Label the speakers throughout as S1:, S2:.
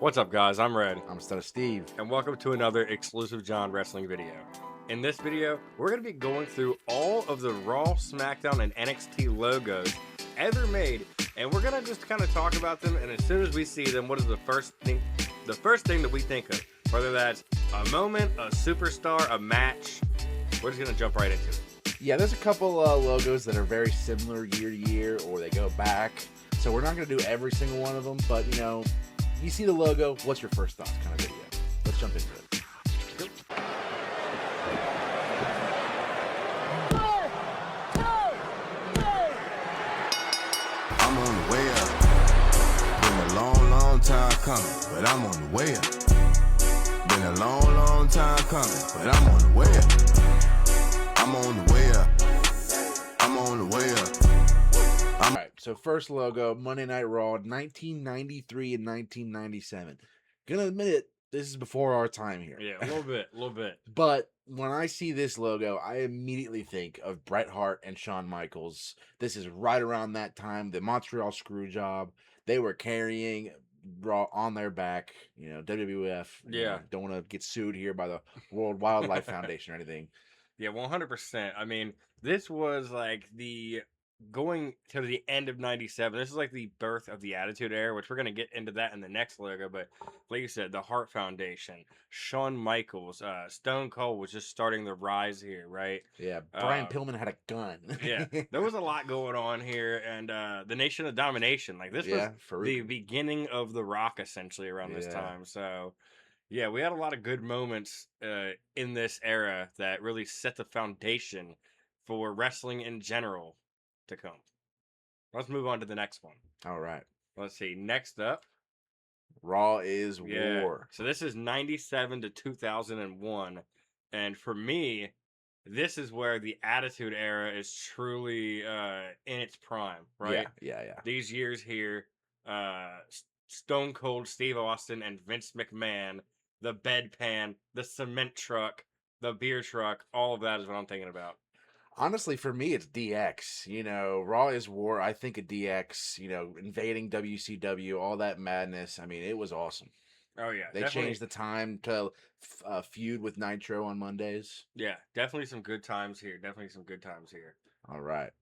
S1: What's up, guys? I'm Red,
S2: I'm Stunner Steve.
S1: and welcome to another exclusive John Wrestling video. In this video, we're going to be going through all of the Raw, Smackdown, and NXT logos ever made, and we're going to just kind of talk about them, and as soon as we see them, what is the first thing that we think of? Whether that's a moment, a superstar, a match, we're just going to jump right into it.
S2: Yeah, there's a couple logos that are very similar year to year, or they go back. So we're not going to do every single one of them, but you see the logo, what's your first thoughts kind of video? Let's jump into it.
S3: I'm on the way up. Been a long time coming, but I'm on the way up. Been a long time coming, but I'm on the way up. I'm on the way up. I'm on the way up.
S2: All right, so first logo, Monday Night Raw, 1993 and 1997. Gonna admit it, this is before our time here.
S1: Yeah, a little bit.
S2: But when I see this logo, I immediately think of Bret Hart and Shawn Michaels. This is right around that time, the Montreal Screwjob. They were carrying Raw on their back, WWF.
S1: Yeah.
S2: Don't want to get sued here by the World Wildlife Foundation or anything.
S1: Yeah, 100%. I mean, this was like going to the end of 97. This is like the birth of the Attitude Era, which we're going to get into that in the next logo. But like you said, the Hart Foundation, Shawn Michaels, Stone Cold was just starting the rise here, right?
S2: Yeah, Brian Pillman had a gun.
S1: Yeah, there was a lot going on here. And the Nation of Domination, like this was the beginning of The Rock, essentially, around this time. So yeah, we had a lot of good moments in this era that really set the foundation for wrestling in general to come. Let's move on to the next one.
S2: All right.
S1: Let's see. Next up,
S2: Raw is War.
S1: So this is 97 to 2001. And for me, this is where the Attitude Era is truly in its prime, right?
S2: Yeah.
S1: These years here, Stone Cold Steve Austin and Vince McMahon, the bedpan, the cement truck, the beer truck, all of that is what I'm thinking about.
S2: Honestly, for me, it's DX. Raw is War. I think of DX, invading WCW, all that madness. I mean, it was awesome.
S1: Oh, yeah.
S2: They changed the time to feud with Nitro on Mondays.
S1: Yeah, definitely some good times here.
S2: All right.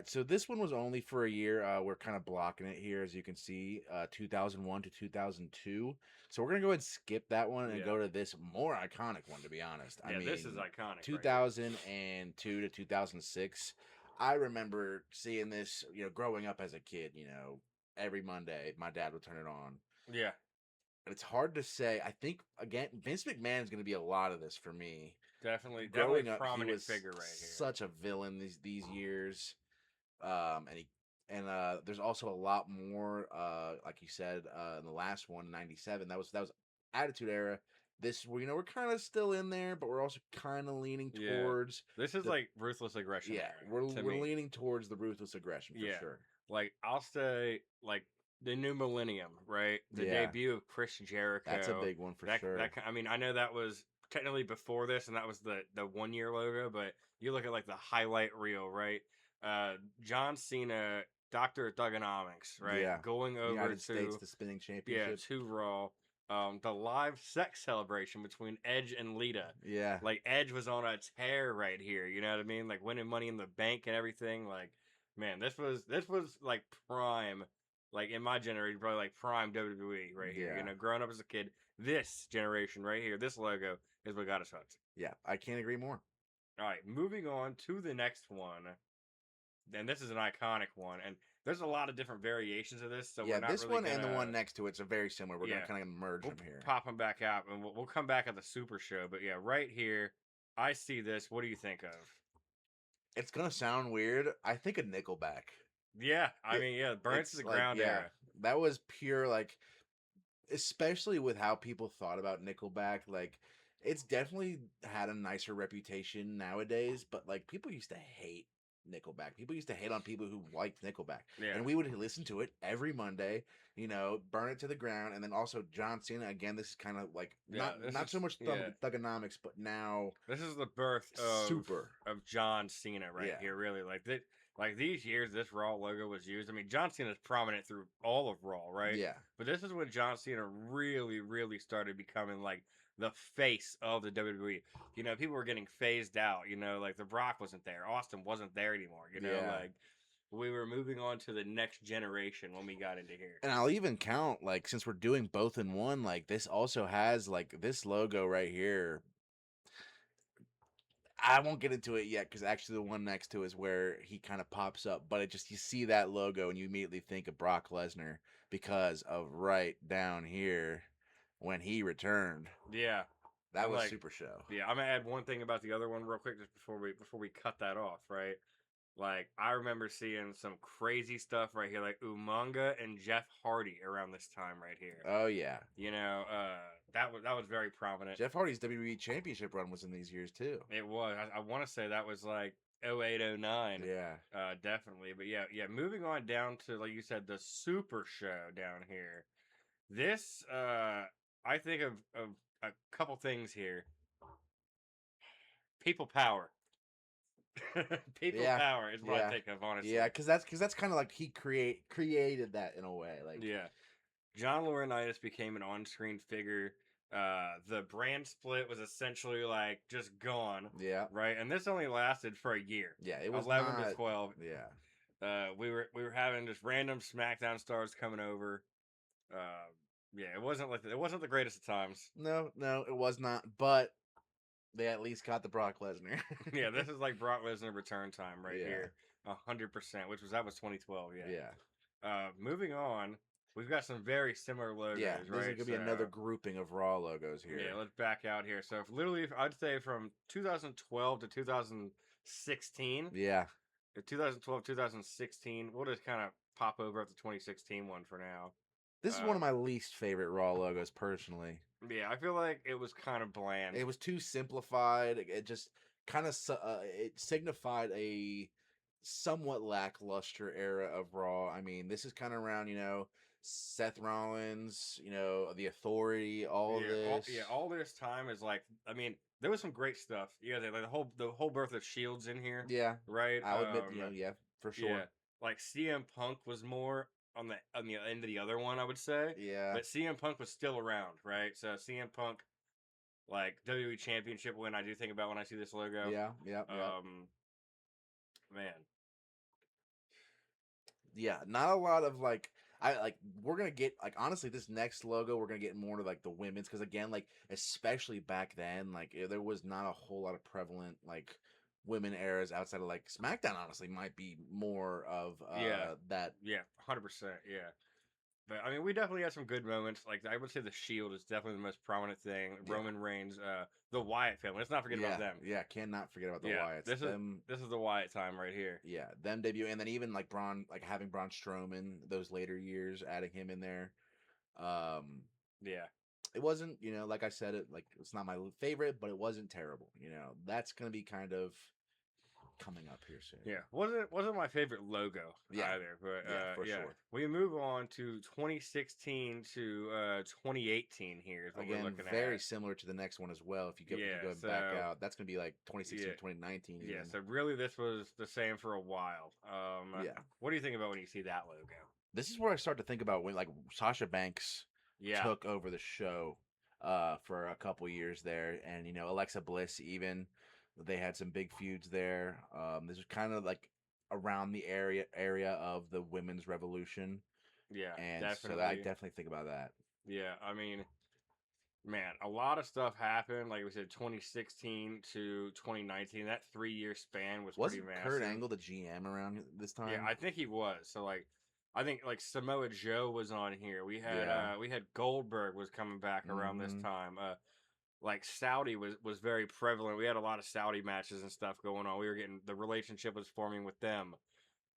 S2: So this one was only for a year. We're kind of blocking it here, as you can see, 2001 to 2002. So we're going to go ahead and skip that one and go to this more iconic one, to be honest.
S1: Yeah, I mean, this is iconic.
S2: 2002 to 2006. I remember seeing this, growing up as a kid, every Monday, my dad would turn it on.
S1: Yeah.
S2: And it's hard to say. I think, again, Vince McMahon is going to be a lot of this for me.
S1: Definitely
S2: Growing up,
S1: prominent
S2: he was
S1: figure right here.
S2: Such a villain these years. And there's also a lot more, like you said, in the last one, 97. That was Attitude Era. This, we're kind of still in there, but we're also kind of leaning towards.
S1: This is like ruthless aggression.
S2: Yeah, we're leaning towards the ruthless aggression for sure.
S1: Like I'll say, like the new millennium, right? The debut of Chris Jericho.
S2: That's a big one for sure.
S1: I mean, I know that was technically before this, and that was the 1 year logo. But you look at like the highlight reel, right? John Cena, Dr. Thugonomics, right?
S2: Yeah.
S1: Going over
S2: United
S1: to
S2: States, the spinning championship.
S1: Yeah, to Raw. The live sex celebration between Edge and Lita.
S2: Yeah.
S1: Like Edge was on a tear right here. You know what I mean? Like winning Money in the Bank and everything. Like, man, this was like prime. Like in my generation, probably like prime WWE right here. Growing up as a kid, this generation right here, this logo is what got us hooked.
S2: Yeah, I can't agree more.
S1: All right, moving on to the next one. And this is an iconic one, and there's a lot of different variations of this. So
S2: yeah,
S1: we're not
S2: this
S1: really
S2: one and the one next to it's are very similar. We're gonna kind of merge them here.
S1: Pop them back out, and we'll come back at the Super Show. But yeah, right here, I see this. What do you think of?
S2: It's gonna sound weird. I think of Nickelback.
S1: Yeah, I mean, Burns to the Ground era.
S2: That was pure, like, especially with how people thought about Nickelback. Like, it's definitely had a nicer reputation nowadays, but like people used to hate Nickelback. People used to hate on people who liked Nickelback.
S1: Yeah.
S2: And we would listen to it every Monday, burn it to the ground. And then also John Cena, again, this is kind of like not so much Thugonomics, but now
S1: this is the birth of John Cena right here, really. Like Like these years, this Raw logo was used. I mean, John Cena is prominent through all of Raw, right?
S2: Yeah.
S1: But this is when John Cena really, really started becoming like the face of the WWE. You know, people were getting phased out. You know, like The Brock wasn't there, Austin wasn't there anymore. You know,
S2: Yeah.
S1: like we were moving on to the next generation when we got into here.
S2: And I'll even count, like, since we're doing both in one, like, this also has, like, this logo right here. I won't get into it yet because actually the one next to is where he kind of pops up. But it just, you see that logo and you immediately think of Brock Lesnar because of right down here when he returned.
S1: Yeah,
S2: That
S1: I'm
S2: was
S1: like,
S2: Super Show.
S1: yeah. I'm gonna add one thing about the other one real quick, just before we cut that off, right? Like I remember seeing some crazy stuff right here, like Umaga and Jeff Hardy around this time right here.
S2: Oh, yeah.
S1: You know, that was very prominent.
S2: Jeff Hardy's WWE Championship run was in these years, too.
S1: It was. I want to say that was like 08, 09.
S2: Yeah.
S1: Definitely. But yeah. Moving on down to, like you said, the Super Show down here. This, I think of a couple things here. People power. People power is what I think of, honestly.
S2: Yeah, because that's kind of like he created that in a way. Like,
S1: yeah. John Laurinaitis became an on-screen figure. The brand split was essentially like just gone.
S2: Yeah.
S1: Right, and this only lasted for a year.
S2: Yeah, it was
S1: 11
S2: not,
S1: to 12.
S2: Yeah.
S1: We were having just random SmackDown stars coming over. Yeah, it wasn't the greatest of times.
S2: No, it was not. But they at least got the Brock Lesnar.
S1: Yeah, this is like Brock Lesnar return time right here, 100%. That was 2012.
S2: Yeah.
S1: Moving on, we've got some very similar logos.
S2: Yeah,
S1: right?
S2: this is gonna be another grouping of Raw logos here.
S1: Yeah, let's back out here. So, I'd say from 2012 to 2016.
S2: Yeah.
S1: 2012, 2016. We'll just kind of pop over at the 2016 one for now.
S2: This is one of my least favorite Raw logos, personally.
S1: Yeah, I feel like it was kind of bland.
S2: It was too simplified. It just kind of it signified a somewhat lackluster era of Raw. I mean, this is kind of around, Seth Rollins, the Authority, all this.
S1: All this time is like, I mean, there was some great stuff. Yeah, like the whole birth of Shields in here.
S2: Yeah,
S1: right.
S2: I'll admit, yeah, for sure.
S1: Yeah, like CM Punk was more on the end of the other one, I would say.
S2: Yeah,
S1: but CM Punk was still around, right? So CM Punk, like WWE Championship win, I do think about when I see this logo.
S2: Yeah.
S1: Man.
S2: Yeah, not a lot of like. We're gonna get, like, honestly, this next logo we're gonna get more to like the women's, because again, like, especially back then, like, there was not a whole lot of prevalent like women eras outside of like SmackDown. Honestly, might be more of that.
S1: Yeah, 100%. Yeah, but I mean, we definitely had some good moments. Like I would say the Shield is definitely the most prominent thing.
S2: Yeah.
S1: Roman Reigns, the Wyatt family. Let's not forget about them.
S2: Yeah, cannot forget about the Wyatts.
S1: This is the Wyatt time right here.
S2: Yeah, them debut, and then even like Braun, like having Braun Strowman those later years, adding him in there.
S1: Yeah,
S2: it wasn't, like I said, it's not my favorite, but it wasn't terrible. That's gonna be kind of coming up here soon.
S1: Yeah, wasn't my favorite logo either, but
S2: for sure.
S1: We move on to 2016 to 2018 here is what
S2: Again,
S1: we're looking
S2: very
S1: at.
S2: similar to the next one as well. If you go back out, that's gonna be like 2016 to 2019 even.
S1: Yeah, so really this was the same for a while. What do you think about when you see that logo?
S2: This is where I start to think about when, like, Sasha Banks took over the show for a couple years there, and Alexa Bliss even. They had some big feuds there. This was kind of like around the area of the women's revolution.
S1: Yeah,
S2: and
S1: definitely.
S2: So I definitely think about that.
S1: Yeah, I mean, man, a lot of stuff happened. Like we said, 2016 to 2019. That 3-year span was pretty massive.
S2: Kurt Angle the GM around this time?
S1: Yeah, I think he was. So like, I think like Samoa Joe was on here. We had Goldberg was coming back around this time. Like Saudi was very prevalent. We had a lot of Saudi matches and stuff going on. We were getting, the relationship was forming with them.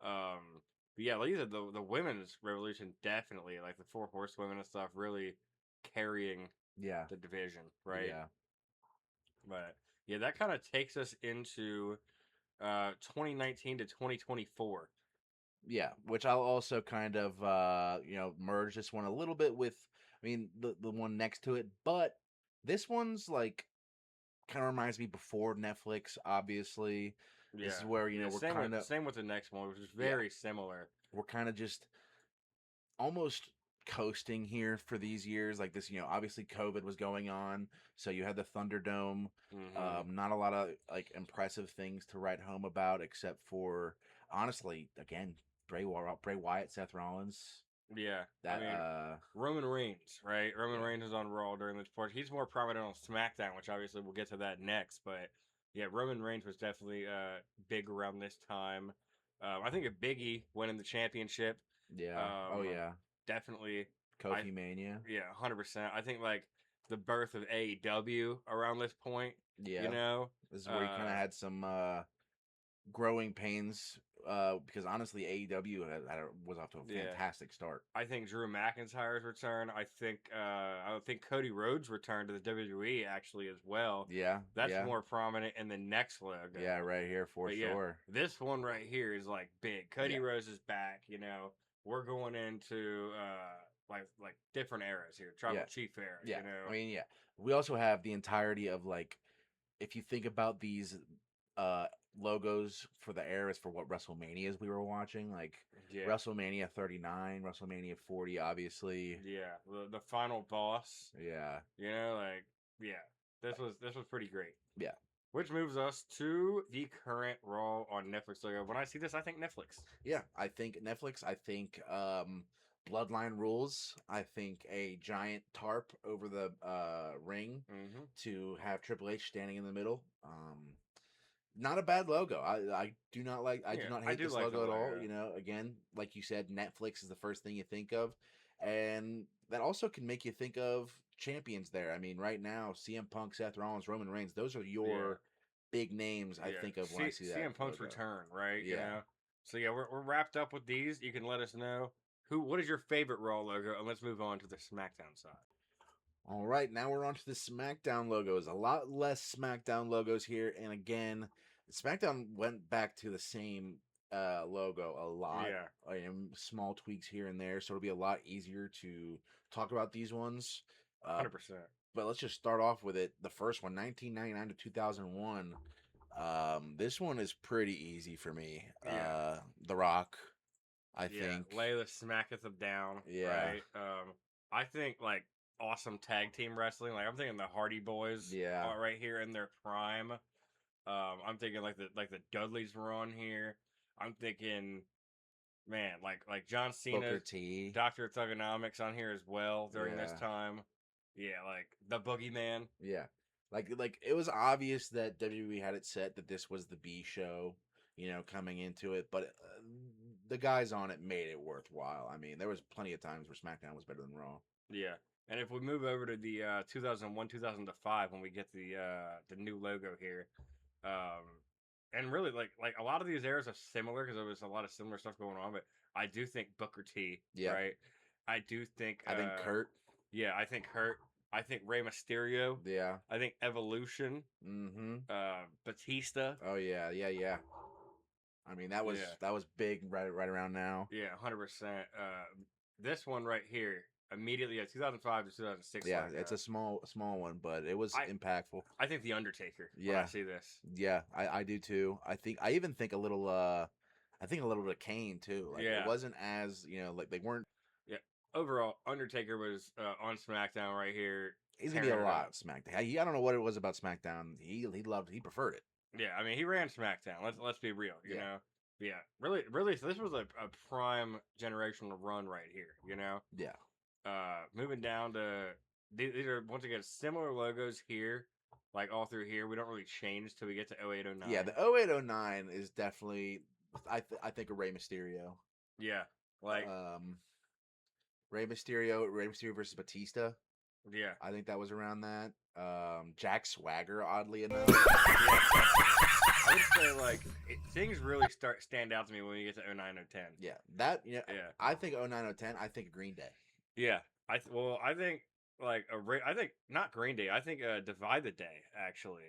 S1: But yeah, like you said, the women's revolution definitely, like the 4 Horsewomen and stuff, really carrying the division, right?
S2: Yeah.
S1: But yeah, that kind of takes us into 2019 to 2024.
S2: Yeah, which I'll also kind of merge this one a little bit with, I mean, the one next to it, but this one's like kind of reminds me before Netflix, obviously.
S1: Yeah.
S2: This is where we're kind of
S1: same with the next one, which is very similar.
S2: we're kind of just almost coasting here for these years. Like this, obviously COVID was going on, so you had the Thunderdome. Not a lot of like impressive things to write home about, except for honestly, again, Bray Wyatt, Seth Rollins.
S1: Yeah,
S2: That
S1: I mean, Roman Reigns, right? Roman Reigns is on Raw during this part. He's more prominent on SmackDown, which obviously we'll get to that next. But yeah, Roman Reigns was definitely big around this time. I think a Biggie winning the championship.
S2: Yeah. Oh yeah.
S1: Definitely.
S2: Kofi Mania.
S1: Yeah, 100%. I think like the birth of AEW around this point.
S2: Yeah.
S1: You know,
S2: this is where you kind of had some growing pains. Because honestly, AEW was off to a fantastic start.
S1: I think Drew McIntyre's return. I think Cody Rhodes' return to the WWE actually as well.
S2: Yeah,
S1: that's more prominent in the next logo.
S2: Yeah, right here for sure.
S1: This one right here is like big. Cody Rhodes is back. We're going into like different eras here. Tribal Chief era.
S2: Yeah, I mean, we also have the entirety of like, if you think about these logos for the eras for what WrestleManias we were watching, like WrestleMania 39, WrestleMania 40, obviously.
S1: Yeah, the final boss.
S2: Yeah.
S1: This was pretty great.
S2: Yeah.
S1: Which moves us to the current Raw on Netflix logo. When I see this, I think Netflix.
S2: Yeah, I think Netflix. I think Bloodline rules. I think a giant tarp over the ring to have Triple H standing in the middle. Not a bad logo. I do not like. I do not hate this logo at all. Again, like you said, Netflix is the first thing you think of, and that also can make you think of champions there. I mean, right now, CM Punk, Seth Rollins, Roman Reigns. Those are your big names. I think of when I see that.
S1: CM Punk's return, right?
S2: Yeah.
S1: So we're wrapped up with these. You can let us know what is your favorite Raw logo, and let's move on to the SmackDown side.
S2: All right, now we're on to the SmackDown logos. A lot less SmackDown logos here, and again, SmackDown went back to the same logo a lot. And small tweaks here and there, so it'll be a lot easier to talk about these ones.
S1: 100%.
S2: But let's just start off with it. The first one, 1999 to 2001. This one is pretty easy for me. The Rock, I think.
S1: Layla smacketh them down.
S2: Yeah.
S1: Right? I think like awesome tag team wrestling. Like I'm thinking the Hardy Boys. Are right here in their prime. I'm thinking like the Dudleys were on here. I'm thinking, man, like John Cena,
S2: Booker T,
S1: Dr. Thugonomics on here as well during this time. Yeah, like the Boogeyman.
S2: Yeah, like it was obvious that WWE had it set that this was the B show, coming into it, but the guys on it made it worthwhile. I mean, there was plenty of times where SmackDown was better than Raw.
S1: Yeah, and if we move over to the 2001, 2005, when we get the new logo here, and really like a lot of these eras are similar because there was a lot of similar stuff going on, but I do think Booker T. Right. I do think.
S2: I think Kurt.
S1: Yeah, I think Kurt. I think Rey Mysterio.
S2: Yeah.
S1: I think Evolution. Batista.
S2: Oh yeah. I mean that was big right around now.
S1: Yeah, 100%. This one right here. Immediately at 2005 to 2006.
S2: Yeah, it's a small one, but it was impactful.
S1: I think The Undertaker. When I see this.
S2: Yeah, I do too. I even think a little bit of Kane too. Like it wasn't as, like they weren't.
S1: Yeah. Overall, Undertaker was on SmackDown right here.
S2: He's gonna be a lot of SmackDown. I don't know what it was about SmackDown. He preferred it.
S1: Yeah, I mean he ran SmackDown. Let's be real, you know. Yeah, really. So this was a prime generational run right here,
S2: Yeah.
S1: Moving down to these are once again similar logos here, like all through here. We don't really change till we get to 0809.
S2: Yeah, the 0809 is definitely I think a Rey Mysterio.
S1: Yeah, like
S2: Rey Mysterio versus Batista.
S1: Yeah,
S2: I think that was around that. Jack Swagger, oddly enough.
S1: I would say like things really stand out to me when we get to 09, 010.
S2: Yeah, I think 09, 010. I think Green Day.
S1: Yeah, I think I think not Green Day. I think Divide the Day actually.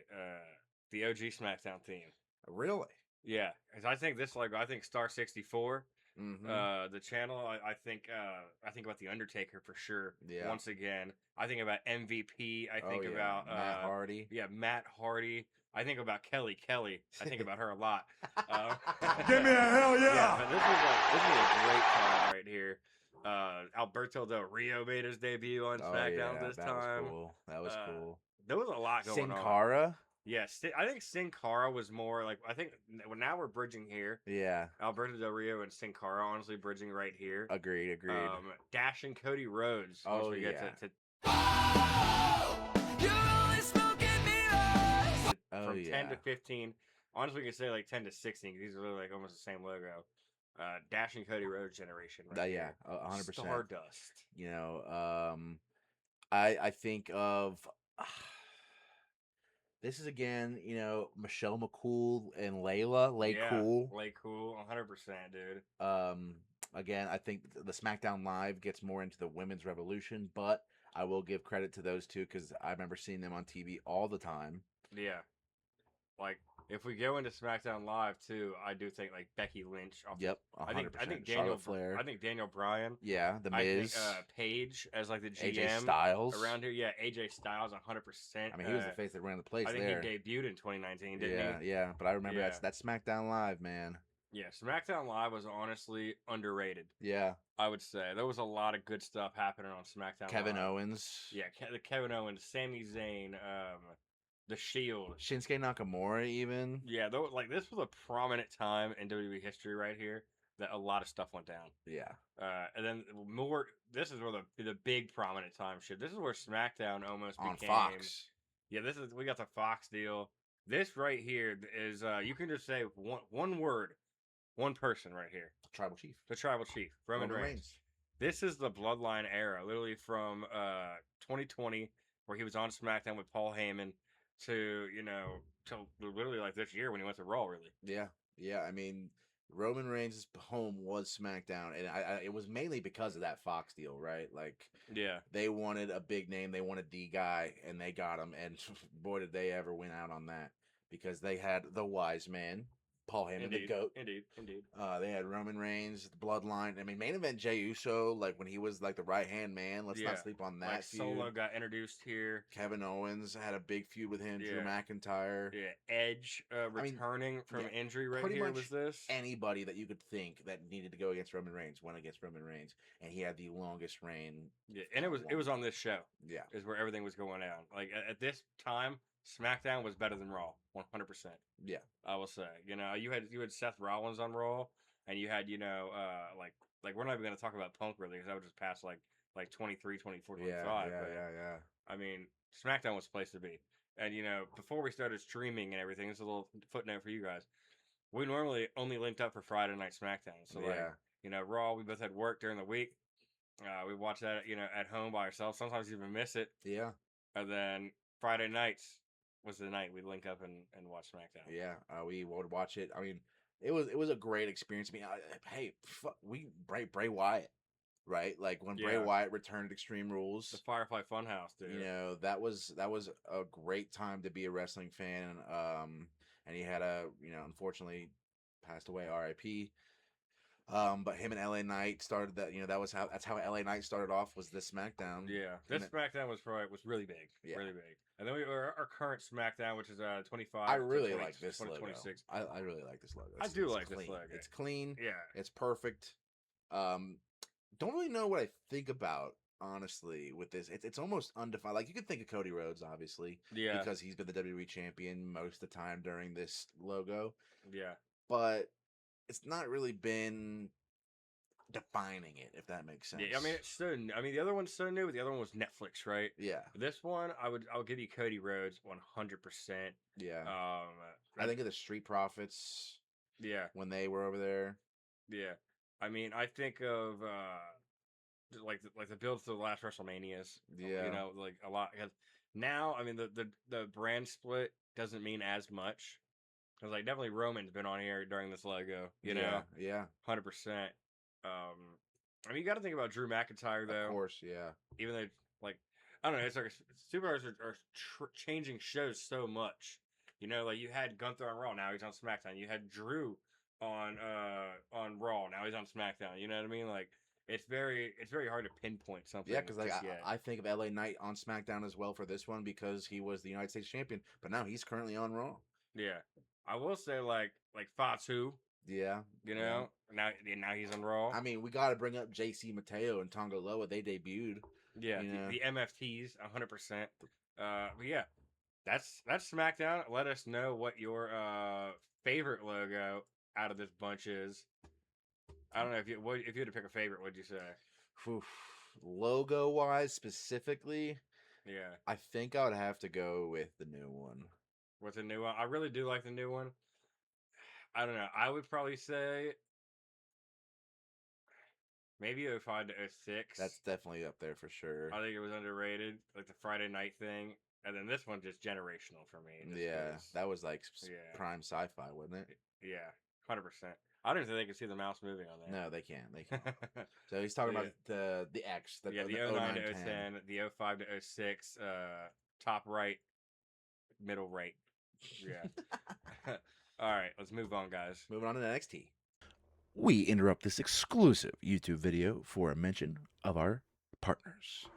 S1: The OG SmackDown theme.
S2: Really?
S1: Yeah, because I think this I think Star 64 The channel, I think about the Undertaker for sure.
S2: Yeah.
S1: Once again, I think about MVP. I think
S2: yeah.
S1: about
S2: Matt Hardy.
S1: Yeah, Matt Hardy. I think about Kelly. I think about her a lot.
S3: Give me a hell
S1: Yeah,
S3: yeah!
S1: but this is a great time right here. Alberto Del Rio made his debut on SmackDown this
S2: that
S1: time.
S2: was cool. That was cool.
S1: There was a lot going
S2: Sin
S1: on.
S2: Cara.
S1: Yeah, I think Sin Cara was more like, I think now we're bridging here.
S2: Yeah.
S1: Alberto Del Rio and Sin Cara honestly bridging right here.
S2: Agreed.
S1: Dash and Cody Rhodes.
S2: Oh,
S1: we
S2: yeah.
S1: get to from 10 to 15. Honestly, we can say like 10 to 16 because these are literally like almost the same logo. Dash and Cody Rhodes generation. Right
S2: Yeah,
S1: here.
S2: 100%.
S1: Stardust.
S2: You know, I think of this is again, you know, Michelle McCool and Layla. Cool.
S1: Lay Cool, 100%, dude.
S2: Again, I think the SmackDown Live gets more into the women's revolution, but I will give credit to those two because I remember seeing them on TV all the time.
S1: Yeah. Like, if we go into SmackDown Live too, I do think like Becky Lynch.
S2: Yep, 100%.
S1: I think
S2: Charlotte Flair.
S1: I think Daniel Bryan.
S2: Yeah, The Miz.
S1: I think Paige as like the GM.
S2: AJ Styles
S1: around here. Yeah, AJ Styles, 100%.
S2: I mean, he was the face that ran the place.
S1: I think
S2: there.
S1: he debuted in 2019, didn't he?
S2: Yeah. But I remember that's SmackDown Live, man.
S1: Yeah, SmackDown Live was honestly underrated.
S2: Yeah,
S1: I would say there was a lot of good stuff happening on SmackDown.
S2: Kevin
S1: Live.
S2: Owens.
S1: Yeah, Kevin Owens, Sami Zayn, The Shield,
S2: Shinsuke Nakamura, even.
S1: Yeah, though, like this was a prominent time in WWE history right here that a lot of stuff went down.
S2: Yeah.
S1: And then more. This is where the big prominent time shit. This is where SmackDown almost
S2: on
S1: became
S2: Fox.
S1: Yeah, we got the Fox deal. This right here is you can just say one word, one person right here.
S2: Tribal Chief.
S1: The Tribal Chief, Roman Reigns. This is the Bloodline era, literally from 2020, where he was on SmackDown with Paul Heyman, to till literally like this year when he went to Raw. Really.
S2: Yeah. I mean, Roman Reigns' home was SmackDown, and it was mainly because of that Fox deal, right? Like,
S1: yeah,
S2: they wanted a big name, they wanted the guy, and they got him. And boy, did they ever win out on that, because they had the Wise Man, Paul Heyman, the GOAT.
S1: Indeed.
S2: They had Roman Reigns, the Bloodline. I mean, main event Jey Uso, like when he was like the right hand man. Let's not sleep on that.
S1: Like
S2: feud.
S1: Solo got introduced here.
S2: Kevin Owens had a big feud with him. Drew McIntyre.
S1: Yeah, Edge returning from injury right here was this.
S2: Anybody that you could think that needed to go against Roman Reigns went against Roman Reigns, and he had the longest reign.
S1: Yeah, and it was on this show.
S2: Yeah,
S1: is where everything was going down. Like at this time, SmackDown was better than Raw, 100%.
S2: Yeah,
S1: I will say. You had Seth Rollins on Raw, and you had like we're not even gonna talk about Punk really, because that would just pass like 23, 24, 25.
S2: Yeah.
S1: I mean, SmackDown was the place to be. And before we started streaming and everything, this is a little footnote for you guys. We normally only linked up for Friday Night SmackDown. So Raw, we both had work during the week. We watched that at home by ourselves. Sometimes even miss it.
S2: Yeah.
S1: And then Friday nights was the night we'd link up and watch SmackDown.
S2: Yeah, we would watch it. I mean, it was a great experience. I mean, Bray Wyatt, right? Like when Bray Wyatt returned to Extreme Rules,
S1: the Firefly Funhouse, dude.
S2: That was a great time to be a wrestling fan. And he had unfortunately passed away, R.I.P. But him and LA Knight started that. That's how LA Knight started off, was this SmackDown.
S1: Yeah, this SmackDown was really big, really big. And then our current SmackDown, which is 25.
S2: I really like this logo.
S1: 26.
S2: I really like this logo.
S1: I do like this logo.
S2: It's clean.
S1: Yeah,
S2: it's perfect. Don't really know what I think about, honestly, with this. It's almost undefined. Like, you could think of Cody Rhodes, obviously, because he's been the WWE champion most of the time during this logo.
S1: Yeah,
S2: but it's not really been defining it, if that makes sense.
S1: Yeah, I mean, it's so. I mean, the other one's so new, but the other one was Netflix, right?
S2: Yeah.
S1: This one, I'll give you Cody Rhodes 100%.
S2: Yeah. I think of the Street Profits.
S1: Yeah.
S2: When they were over there.
S1: Yeah. I mean, I think of like the build to the last WrestleManias.
S2: Yeah.
S1: Like a lot. Because now, I mean, the brand split doesn't mean as much. Because like definitely Roman's been on here during this logo.
S2: Yeah.
S1: 100%. I mean, you got to think about Drew McIntyre though.
S2: Of course, yeah.
S1: Even though, like, I don't know, it's like superstars are changing shows so much. Like you had Gunther on Raw, now he's on SmackDown. You had Drew on Raw. Now he's on SmackDown. You know what I mean? Like it's very hard to pinpoint something.
S2: Yeah, because like
S1: just yet.
S2: I think of LA Knight on SmackDown as well for this one because he was the United States champion, but now he's currently on Raw.
S1: Yeah, I will say like Fatu.
S2: Yeah,
S1: You
S2: yeah.
S1: know, now he's on Raw.
S2: I mean, we got to bring up JC Mateo and Tonga Loa. They debuted.
S1: Yeah,
S2: you know?
S1: the MFTs, 100%. But yeah, that's SmackDown. Let us know what your favorite logo out of this bunch is. I don't know if you had to pick a favorite, what'd you say?
S2: Logo wise, specifically,
S1: Yeah,
S2: I think I would have to go with the new one.
S1: what's the new one? I really do like the new one. I don't know. I would probably say maybe 05 to 06.
S2: That's definitely up there for sure.
S1: I think it was underrated, like the Friday night thing. And then this one just generational for me.
S2: Yeah, that was like
S1: Yeah.
S2: prime sci-fi, wasn't it?
S1: Yeah, 100%. I don't think they can see the mouse moving on there.
S2: No, they can't. They can't. So he's talking about the X.
S1: The 09 to 010, the 05 to 06, top right, middle right. Yeah. All right, let's move on, guys.
S2: Moving on to NXT. We interrupt this exclusive YouTube video for a mention of our partners.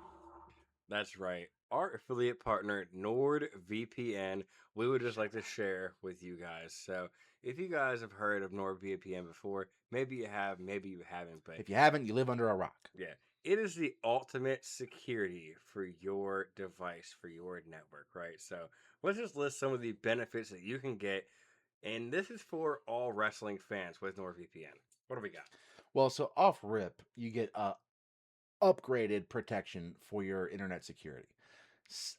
S1: That's right. Our affiliate partner, NordVPN, we would just like to share with you guys. So if you guys have heard of NordVPN before, maybe you have, maybe you haven't. But
S2: if you haven't, you live under a rock.
S1: Yeah. It is the ultimate security for your device, for your network, right? So let's just list some of the benefits that you can get. And this is for all wrestling fans with NordVPN. What do we got?
S2: Well, so off rip, you get upgraded protection for your internet security.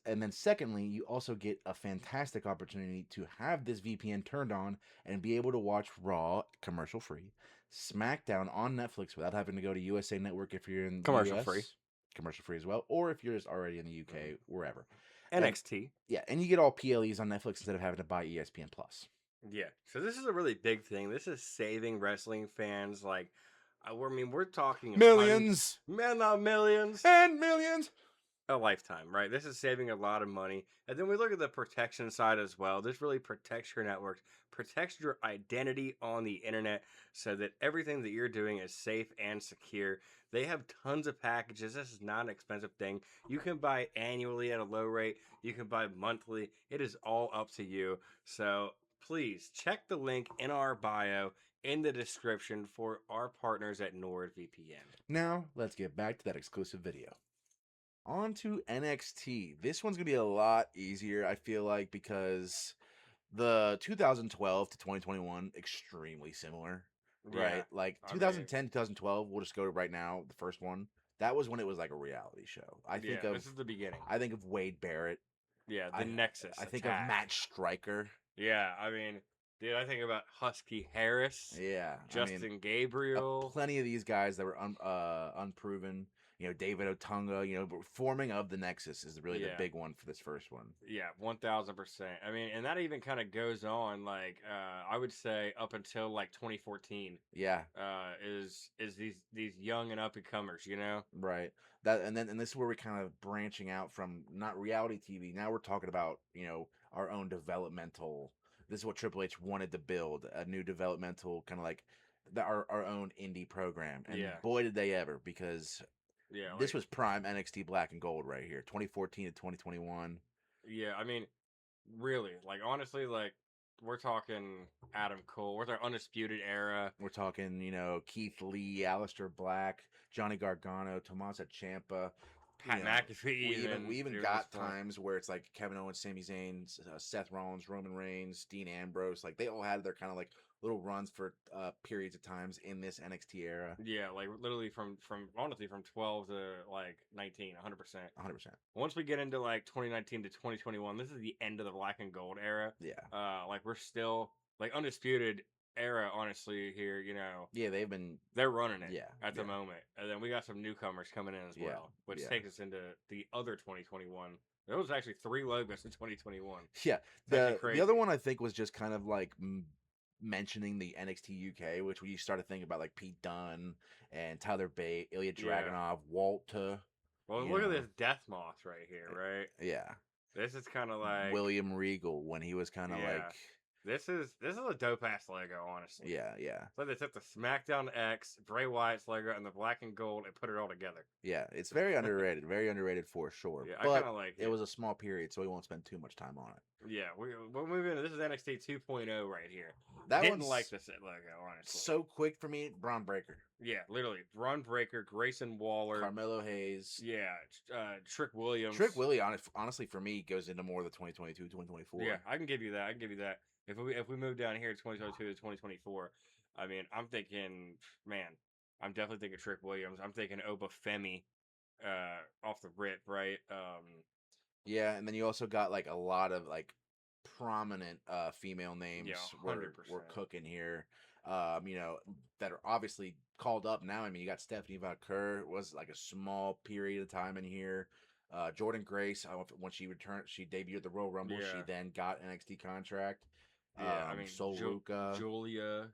S2: And then secondly, you also get a fantastic opportunity to have this VPN turned on and be able to watch Raw commercial free, SmackDown on Netflix without having to go to USA Network if you're in the US, commercial free as well, or if you're just already in the UK, wherever.
S1: NXT.
S2: And you get all PLEs on Netflix instead of having to buy ESPN Plus.
S1: Yeah, so this is a really big thing. This is saving wrestling fans. Like, I mean, we're talking
S2: millions,
S1: not millions,
S2: and millions.
S1: A lifetime, right? This is saving a lot of money. And then we look at the protection side as well. This really protects your network, protects your identity on the internet so that everything that you're doing is safe and secure. They have tons of packages. This is not an expensive thing. You can buy annually at a low rate. You can buy monthly. It is all up to you. So please check the link in our bio in the description for our partners at NordVPN.
S2: Now, let's get back to that exclusive video. On to NXT. This one's going to be a lot easier, I feel like, because the 2012 to 2021, extremely similar, right?
S1: Yeah,
S2: like 2010, 2012, we'll just go to right now, the first one. That was when it was like a reality show. I think
S1: this is the beginning.
S2: I think of Wade Barrett.
S1: Yeah, the Nexus.
S2: I think of Matt Stryker.
S1: Yeah, I mean, dude, I think about Husky Harris.
S2: Yeah.
S1: Justin Gabriel.
S2: Plenty of these guys that were unproven. You know, David Otunga, you know, but forming of the Nexus is really the big one for this first one.
S1: Yeah, 1000%. I mean, and that even kind of goes on, like, I would say up until like 2014.
S2: Yeah.
S1: Is these young and up and comers, you know?
S2: Right. And this is where we're kind of branching out from not reality TV. Now we're talking about, you know, our own developmental. This is what Triple H wanted to build, a new developmental kind of like our own indie program. And boy, did they ever, because this was prime NXT Black and Gold right here, 2014 to 2021.
S1: Yeah, I mean, really, like, honestly, like, we're talking Adam Cole. We're the Undisputed Era.
S2: We're talking, you know, Keith Lee, Aleister Black, Johnny Gargano, Tommaso Ciampa,
S1: Pat McAfee.
S2: We even got times where it's like Kevin Owens, Sami Zayn, Seth Rollins, Roman Reigns, Dean Ambrose. Like, they all had their kind of like little runs for periods of times in this NXT era.
S1: Yeah, like literally from honestly from 12 to like 19, 100%.
S2: 100%.
S1: Once we get into like 2019 to 2021, this is the end of the Black and Gold era.
S2: Yeah.
S1: Like we're still like Undisputed Era, honestly, here, you know.
S2: Yeah,
S1: they're running it at the
S2: yeah.
S1: moment. And then we got some newcomers coming in as well, which takes us into the other 2021. There was actually 3 logos in 2021.
S2: Yeah. The other one I think was just kind of like mentioning the NXT UK, which we started thinking about like Pete Dunne and Tyler Bate, Ilya Dragunov, Walter.
S1: Well, look at this Death Moth right here, right?
S2: Yeah.
S1: This is kind of like
S2: William Regal when he was kind of like
S1: This is a dope ass logo, honestly.
S2: Yeah, yeah,
S1: So they took the SmackDown X, Bray Wyatt's logo, and the black and gold, and put it all together.
S2: yeah. It's very underrated for sure.
S1: Yeah, I
S2: But
S1: kind of like
S2: it
S1: it.
S2: was a small period, so we won't spend too much time on it.
S1: Yeah, we'll move into this is NXT 2.0 right here.
S2: That
S1: Didn't
S2: one's
S1: like this logo, honestly.
S2: so quick for me. Braun Breaker,
S1: Yeah, literally. Braun Breaker, Grayson Waller.
S2: Carmelo Hayes.
S1: Yeah, Trick Williams.
S2: Trick Willie, honestly, for me, goes into more of the 2022, 2024.
S1: Yeah, I can give you that. I can give you that. If we move down here to 2022 to 2024, I mean, I'm thinking, man, I'm definitely thinking Trick Williams. I'm thinking Obafemi, off the rip, right?
S2: Yeah, and then you also got like a lot of like prominent female names
S1: Yeah,
S2: we're
S1: 100%.
S2: cooking here. You know, that are obviously called up now. I mean, you got Stephanie Von Kerr, was like a small period of time in here. Jordan Grace, when she returned, she debuted at the Royal Rumble. She
S1: Yeah.
S2: then got NXT contract.
S1: Yeah, I mean,
S2: Sol Ruca,
S1: Julia.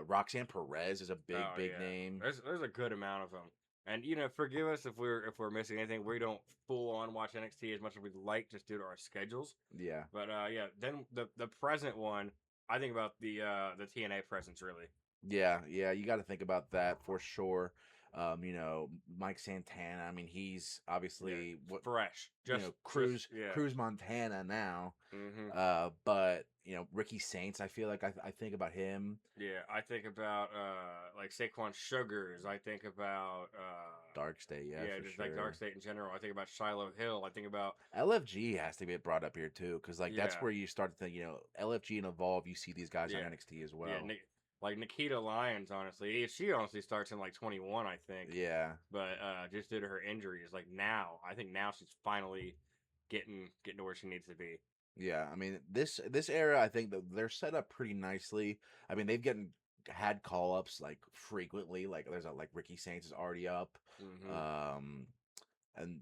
S2: Roxanne Perez is a big
S1: Oh, yeah.
S2: name.
S1: There's a good amount of them. And forgive us if we're missing anything. We don't full on watch NXT as much as we'd like, just due to our schedules.
S2: Yeah,
S1: But yeah, then the present one, I think about the TNA presence really.
S2: yeah. You got to think about that for sure. You know, Mike Santana. I mean, he's obviously
S1: Fresh,
S2: Cruz
S1: yeah.
S2: Cruz Montana now.
S1: Mm-hmm.
S2: But Ricky Saints. I feel like I think about him.
S1: Yeah, I think about like Saquon Sugars. I think about
S2: Dark State. Yeah, for
S1: just
S2: sure.
S1: like Dark State in general. I think about Shiloh Hill. I think about
S2: LFG has to get brought up here too, because like that's
S1: Yeah.
S2: where you start to think. LFG and Evolve. You see these guys on
S1: Yeah.
S2: NXT as well.
S1: yeah, like Nikita Lyons. Honestly, she honestly starts in like 21, I think.
S2: Yeah.
S1: But just due to her injuries, like now, I think now she's finally getting to where she needs to be.
S2: Yeah, I mean this era, I think that they're set up pretty nicely. I mean they've had call ups like frequently. Like there's like Ricky Saints is already up,
S1: Mm-hmm.
S2: and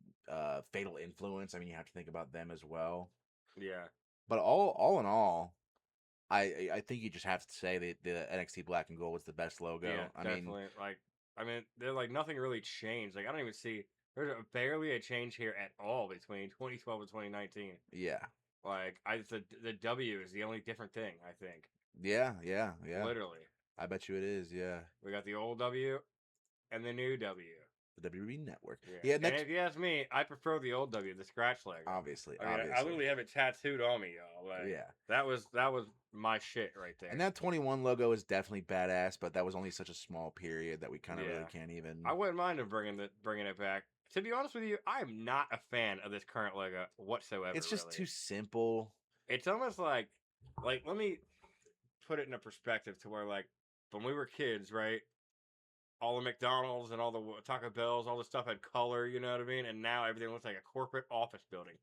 S2: Fatal Influence. I mean you have to think about them as well.
S1: Yeah.
S2: But all in all, I think you just have to say that the NXT Black and Gold was the best logo.
S1: Yeah,
S2: I
S1: definitely. They're like nothing really changed. Like I don't even see there's barely a change here at all between 2012 and 2019.
S2: yeah,
S1: Like the W is the only different thing, I think.
S2: yeah.
S1: Literally.
S2: I bet you it is. Yeah,
S1: We got the old W and the new W.
S2: the WWE Network.
S1: Yeah.
S2: Next,
S1: And if you ask me, I prefer the old W, the scratch leg.
S2: obviously.
S1: I literally have it tattooed on me, y'all. Like,
S2: Yeah.
S1: That was my shit right there.
S2: And that 21 logo is definitely badass, but that was only such a small period that we kind of really can't even.
S1: I wouldn't mind them bringing it back. To be honest with you, I'm not a fan of this current logo whatsoever.
S2: It's just
S1: really.
S2: too simple.
S1: It's almost like let me put it in a perspective to where like when we were kids, right? All the McDonald's and all the Taco Bells, all the stuff had color, you know what I mean? And now everything looks like a corporate office building.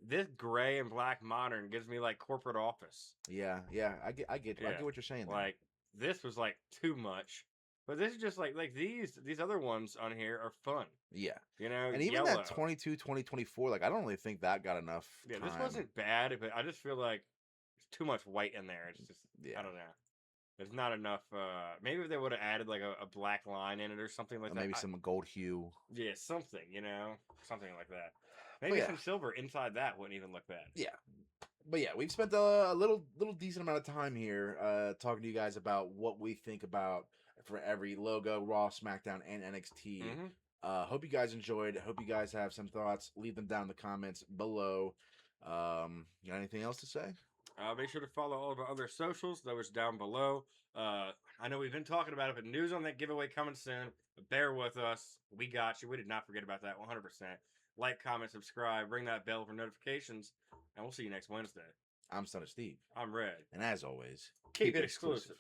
S1: This gray and black modern gives me like corporate office.
S2: Yeah. I get what you're saying. There.
S1: Like this was like too much. But this is just like these other ones on here are fun.
S2: Yeah.
S1: And
S2: even
S1: yellow.
S2: that 22, 2024, like I don't really think that got enough
S1: Yeah,
S2: time.
S1: this wasn't bad, but I just feel like there's too much white in there. It's just I don't know. There's not enough. Maybe if they would have added like a black line in it or something like that.
S2: Maybe some gold hue.
S1: Yeah, something, something like that. Maybe some silver inside that wouldn't even look bad.
S2: Yeah. But yeah, we've spent a little decent amount of time here talking to you guys about what we think about for every logo, Raw, SmackDown, and NXT.
S1: Mm-hmm.
S2: Hope you guys enjoyed. Hope you guys have some thoughts. Leave them down in the comments below. You got anything else to say?
S1: Make sure to follow all of our other socials. That was down below. I know we've been talking about it, but news on that giveaway coming soon. Bear with us. We got you. We did not forget about that 100%. Like, comment, subscribe, ring that bell for notifications, and we'll see you next Wednesday.
S2: I'm Son of Steve.
S1: I'm Red.
S2: And as always,
S1: Keep it exclusive.